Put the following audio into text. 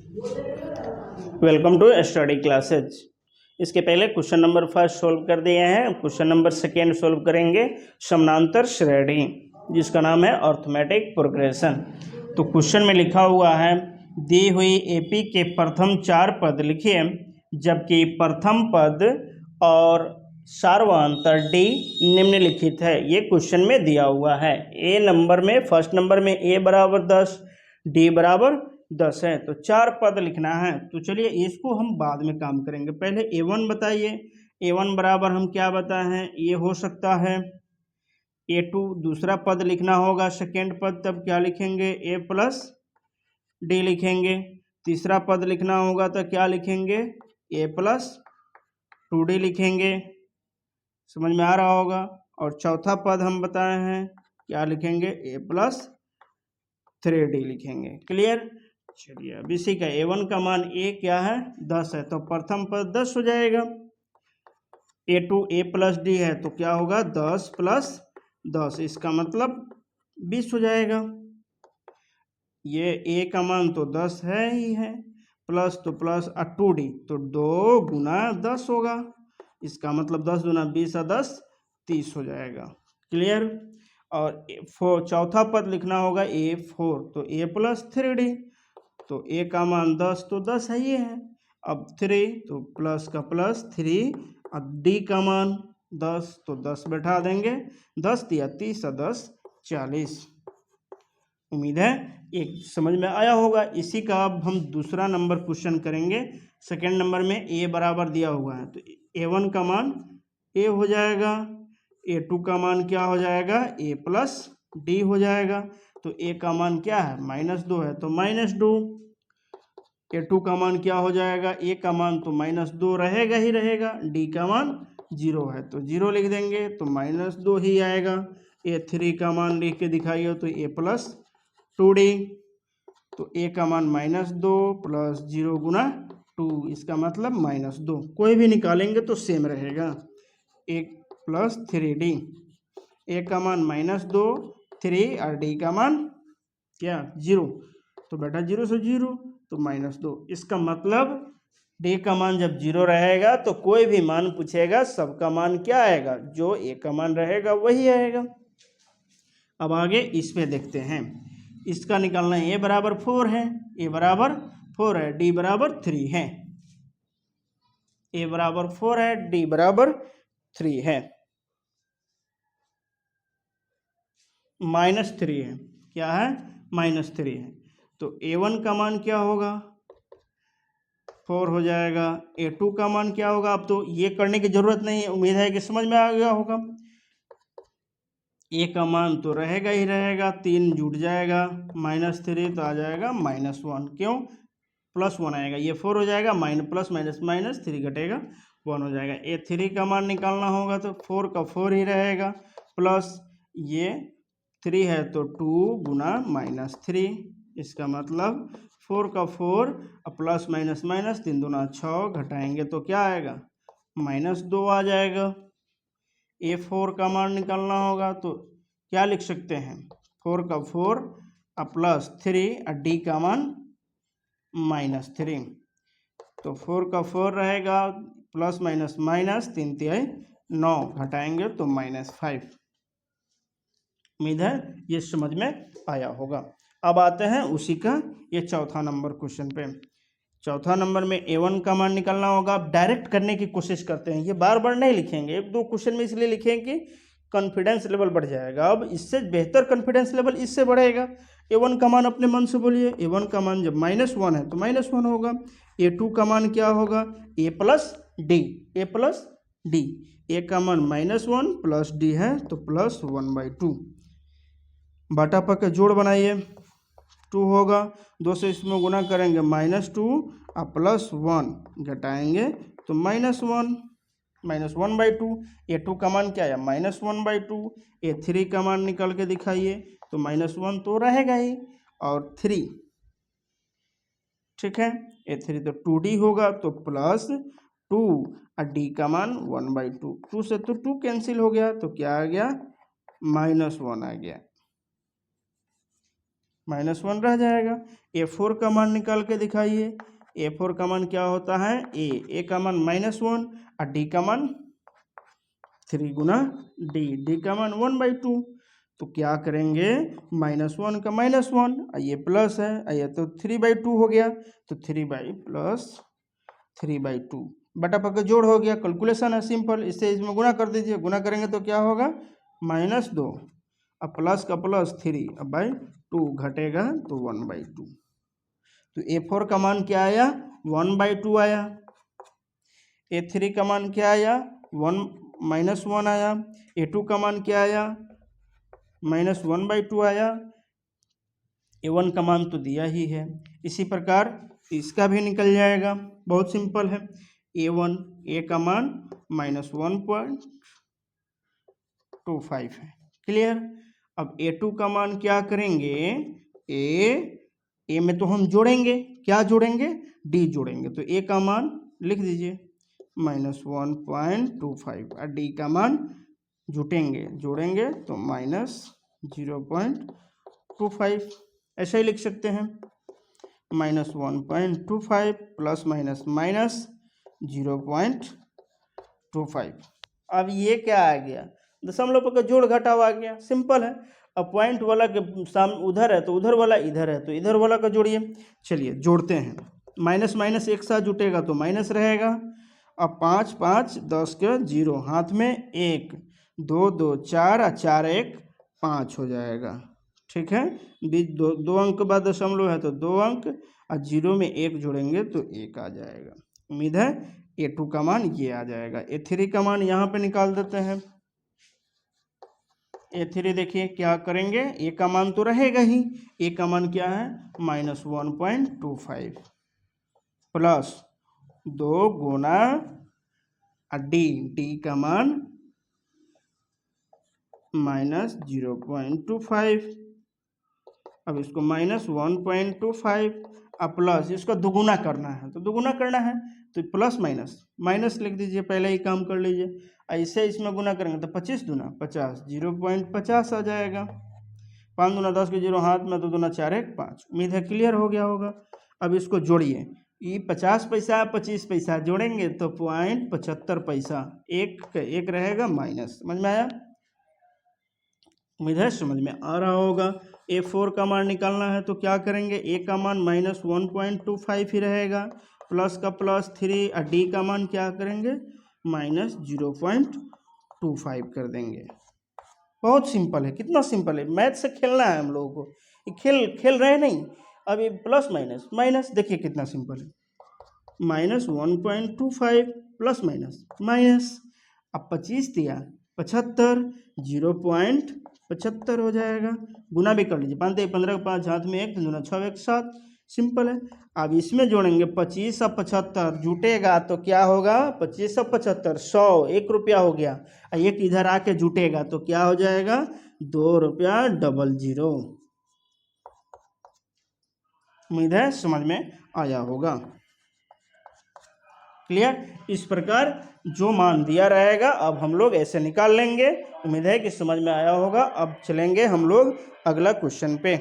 Welcome to study classes. इसके पहले question number first solve कर दिए हैं। क्वेश्चन नंबर सेकेंड सोल्व करेंगे समानांतर श्रेणी, जिसका नाम है अर्थमेटिक प्रोग्रेशन। तो क्वेश्चन में लिखा हुआ है दी हुई एपी के प्रथम 4 पद लिखिए, जबकि प्रथम पद और सार्वंतर डी निम्नलिखित है। ये क्वेश्चन में दिया हुआ है। ए नंबर में फर्स्ट नंबर में ए बराबर 10, डी बराबर 10 है, तो 4 पद लिखना है। तो चलिए इसको हम बाद में काम करेंगे। पहले A1 बताइए। A1 बराबर हम क्या बताए हैं, ये हो सकता है A2 दूसरा पद लिखना होगा, सेकेंड पद तब क्या लिखेंगे A प्लस डी लिखेंगे। तीसरा पद लिखना होगा तो क्या लिखेंगे A प्लस 2D लिखेंगे, समझ में आ रहा होगा। और चौथा पद हम बताए हैं क्या लिखेंगे A प्लस 3D लिखेंगे। क्लियर। चलिए अब इसी का A1 का मान A क्या है 10 है, तो प्रथम पद 10 हो जाएगा। A2 A प्लस डी है तो क्या होगा 10 प्लस 10, इसका मतलब 20 हो जाएगा। ये A का मान तो 10 है ही है, प्लस तो प्लस 2D तो 2 गुना 10 होगा, इसका मतलब 10 गुना 20 और 10 30 हो जाएगा। क्लियर। और चौथा पद लिखना होगा A4, तो A प्लस 3D, तो A का मान 10 तो 10 है ही है। अब 3 तो प्लस का प्लस 3, अब D का मान 10 तो 10 बैठा देंगे, 10 दिया 30 और 10 40। उम्मीद है एक समझ में आया होगा। इसी का अब हम दूसरा नंबर क्वेश्चन करेंगे। सेकेंड नंबर में A बराबर दिया हुआ है, तो A1 का मान A हो जाएगा, A2 का मान क्या हो जाएगा A प्लस डी हो जाएगा। तो A का मान क्या है -2 है तो -2। A2 का मान क्या हो जाएगा, A का मान तो -2 रहेगा ही रहेगा, D का मान 0 है तो 0 लिख देंगे तो -2 ही आएगा। A3 का मान लिख के दिखाइए तो A प्लस 2D, तो A का मान -2 प्लस 0 गुना 2, इसका मतलब -2। कोई भी निकालेंगे तो सेम रहेगा। A प्लस 3D, A का मान -2, 3 और D का मान क्या 0, तो बेटा 0 से 0 तो -2, इसका मतलब D का मान जब 0 रहेगा तो कोई भी मान पूछेगा सबका मान क्या आएगा, जो A का मान रहेगा वही आएगा। अब आगे इस पे देखते हैं। इसका निकालना है A बराबर 4 है, A बराबर 4 है, D बराबर 3 है। A बराबर 4 है, D बराबर 3 है, -3 है, क्या है -3 है। तो A1 का मान क्या होगा 4 हो जाएगा। A2 का मान क्या होगा, अब तो ये करने की जरूरत नहीं है, उम्मीद है कि समझ में आ गया होगा। A का मान तो रहेगा ही रहेगा, 3 जुट जाएगा, -3 तो आ जाएगा -1, क्यों +1 आएगा, ये 4 हो जाएगा, प्लस माइनस माइनस 3 घटेगा 1 हो जाएगा। A3 का मान निकालना होगा तो 4 का 4 ही रहेगा, प्लस ये 3 है तो 2 गुना -3, इसका मतलब 4 का 4 और प्लस माइनस माइनस 3 दूना 6, घटाएंगे तो क्या आएगा -2 आ जाएगा। A4 का मान निकालना होगा तो क्या लिख सकते हैं 4 का 4 और प्लस 3 और D का मान -3, तो 4 का 4 रहेगा, प्लस माइनस माइनस 3 तिहाई 9, घटाएंगे तो -5। उम्मीद है ये समझ में आया होगा। अब आते हैं उसी का ये चौथा नंबर क्वेश्चन पे। चौथा नंबर में A1 का मान निकालना होगा। आप डायरेक्ट करने की कोशिश करते हैं, ये बार बार नहीं लिखेंगे, एक दो क्वेश्चन में इसलिए लिखेंगे कि कॉन्फिडेंस लेवल बढ़ जाएगा। अब इससे बेहतर कॉन्फिडेंस लेवल इससे बढ़ेगा। A1 का मान अपने मन से बोलिए। A1 का मान जब -1 है तो -1 होगा। A2 का मान क्या होगा A plus D, A plus D. A का मान -1 प्लस D है तो +1/2, बाटा पर के जोड़ बनाइए, 2 होगा, 2 से इसमें गुना करेंगे -2 और +1, घटाएंगे तो -1, -1/2। A2 का मान क्या है -1/2। A3 का मान निकल के दिखाइए तो -1 तो रहेगा ही, और 3, ठीक है, A3 तो 2D होगा तो +2 और D का मान 1/2, 2 से तो 2 कैंसिल हो गया तो क्या आ गया -1 आ गया। -1 रह जाएगा। A4 का मान निकाल के दिखाइए। A4 का मान क्या होता है, A का मान -1 और D का मान 3 गुना D का मान 1/2। तो क्या करेंगे, -1 का -1 ये प्लस है, ये तो 3/2 हो गया, तो 3/2 बटा पक्का जोड़ हो गया। कैलकुलेशन है सिंपल, इससे इसमें गुना कर दीजिए। गुना करेंगे तो क्या होगा, -2 अब प्लस का प्लस 3 अब बाई 2 घटेगा तो 1/2। तो A4 का मान क्या आया, 1/2 आया। A3 का मान क्या आया, -1 आया। A2 का मान क्या आया, -1/2 आया। A1 का मान तो दिया ही है। इसी प्रकार इसका भी निकल जाएगा, बहुत सिंपल है। A का मान -1.25 है। क्लियर। अब A2 का मान क्या करेंगे, A में तो हम जोड़ेंगे, क्या जोड़ेंगे, D जोड़ेंगे। तो A का मान लिख दीजिए -1.25 और D का मान जोड़ेंगे तो -0.25 ऐसा ही लिख सकते हैं। -1.25 प्लस माइनस -0.25। अब ये क्या आ गया, दशमलव का जोड़ घटाव आ गया, सिंपल है। अब पॉइंट वाला के सामने उधर है तो उधर वाला इधर है, तो इधर वाला का जोड़िए। चलिए जोड़ते हैं, माइनस माइनस एक साथ जुटेगा तो माइनस रहेगा। अब 5 5 10 के 0, हाथ में 1 2 2 4 और 4 1 5 हो जाएगा। ठीक है, बीच दो अंक के बाद दशमलव है तो 2 अंक और 0 में 1 जोड़ेंगे तो 1 आ जाएगा। उम्मीद है A2 का मान ये आ जाएगा। A3 का मान यहाँ पे निकाल देते हैं। A3 देखिए क्या करेंगे, A का मान तो रहेगा ही। A का मान क्या है, -1.25 प्लस 2 गुना D का मान -0.25। अब इसको -1.25 अब प्लस इसको दुगुना करना है, तो दुगुना करना है तो प्लस माइनस लिख दीजिए, पहले ही काम कर लीजिए। ऐसे इसमें गुना करेंगे तो 25 दूना 50, 0.50 आ जाएगा। 5 दूना 10 के 0 हाथ में, 2 दूना 4 1 5। उम्मीद है क्लियर हो गया होगा। अब इसको जोड़िए, ये 50 पैसा 25 पैसा जोड़ेंगे तो 0.75 पैसा, एक रहेगा माइनस। समझ में आया, उम्मीद है समझ में आ रहा होगा। A4 का मान निकालना है तो क्या करेंगे, A का मान -1.25 ही रहेगा, प्लस का प्लस 3 और D का मान क्या करेंगे, -0.25 कर देंगे। बहुत सिंपल है, कितना सिंपल है, मैथ से खेलना है हम लोगों को। ये खेल रहे नहीं, अब ये प्लस माइनस देखिए कितना सिंपल है। -1.25 प्लस माइनस, अब 25 दिया 75, 0.75 हो जाएगा। गुना भी कर लीजिए, 5 15 के 5 हाथ में 1 दूना 6 1 7, सिंपल है। अब इसमें जोड़ेंगे 25 और 75 जुटेगा तो क्या होगा, 25 और 75 100, 1 रुपया हो गया। एक इधर आके जुटेगा तो क्या हो जाएगा, 2 रुपया 00। उम्मीद है समझ में आया होगा। क्लियर। इस प्रकार जो मान दिया रहेगा अब हम लोग ऐसे निकाल लेंगे। उम्मीद है कि समझ में आया होगा। अब चलेंगे हम लोग अगला क्वेश्चन पे।